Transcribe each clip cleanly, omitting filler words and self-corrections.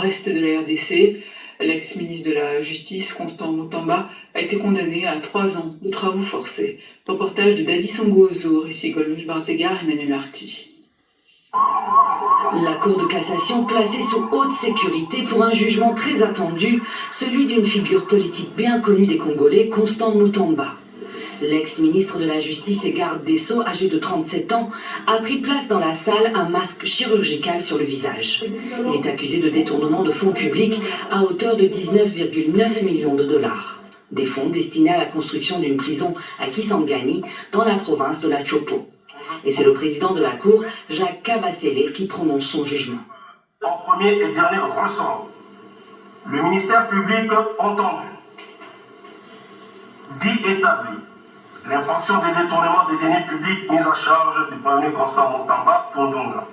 nord-est de la RDC. L'ex-ministre de la Justice, Constant Mutamba, a été condamné à 3 ans de travaux forcés. Reportage de Dadi Songo-Ozo, récit Golnush Barzegar et Manu Marty. La Cour de cassation placée sous haute sécurité pour un jugement très attendu, celui d'une figure politique bien connue des Congolais, Constant Mutamba. L'ex-ministre de la Justice et garde des Sceaux, âgé de 37 ans, a pris place dans la salle un masque chirurgical sur le visage. Il est accusé de détournement de fonds publics à hauteur de 19,9 millions de dollars. Des fonds destinés à la construction d'une prison à Kisangani, dans la province de la Chopo. Et c'est le président de la Cour, Jacques Kabasele, qui prononce son jugement. En premier et dernier ressort, le ministère public entendu dit établi l'infraction de détournement des deniers publics mise en charge du premier Constant Mutamba Tondunga.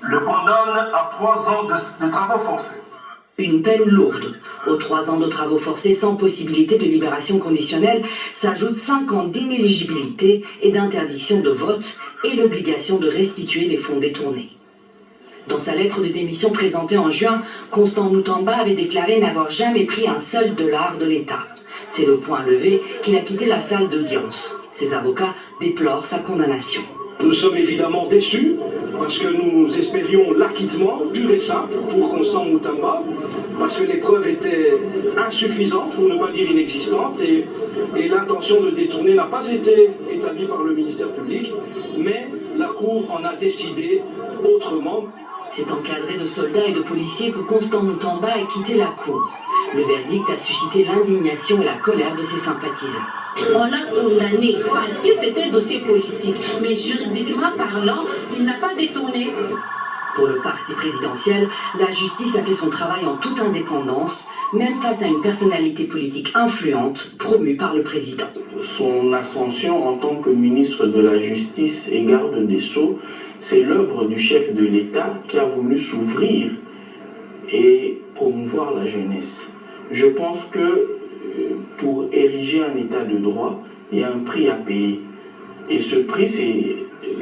Le condamne à 3 ans de travaux forcés. Une peine lourde. Aux 3 ans de travaux forcés sans possibilité de libération conditionnelle s'ajoutent 5 ans d'inéligibilité et d'interdiction de vote et l'obligation de restituer les fonds détournés. Dans sa lettre de démission présentée en juin, Constant Mutamba avait déclaré n'avoir jamais pris un seul dollar de l'État. C'est le point levé qu'il a quitté la salle d'audience. Ses avocats déplorent sa condamnation. Nous sommes évidemment déçus parce que nous espérions l'acquittement pur et simple pour Constant Mutamba, parce que les preuves étaient insuffisantes, pour ne pas dire inexistantes, et l'intention de détourner n'a pas été établie par le ministère public, mais la Cour en a décidé autrement. C'est encadré de soldats et de policiers que Constant Mutamba a quitté la Cour. Le verdict a suscité l'indignation et la colère de ses sympathisants. On l'a condamné parce que c'était un dossier politique, mais juridiquement parlant, il n'a pas détourné. Pour le parti présidentiel, la justice a fait son travail en toute indépendance, même face à une personnalité politique influente promue par le président. Son ascension en tant que ministre de la Justice et garde des Sceaux, c'est l'œuvre du chef de l'État qui a voulu s'ouvrir et promouvoir la jeunesse. Je pense que pour ériger un état de droit, il y a un prix à payer. Et ce prix, c'est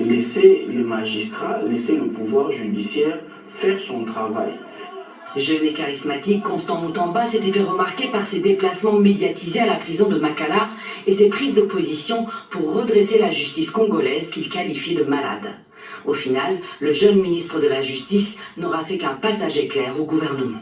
laisser les magistrats, laisser le pouvoir judiciaire faire son travail. Jeune et charismatique, Constant Mutamba s'était fait remarquer par ses déplacements médiatisés à la prison de Makala et ses prises de position pour redresser la justice congolaise qu'il qualifiait de malade. Au final, le jeune ministre de la Justice n'aura fait qu'un passage éclair au gouvernement.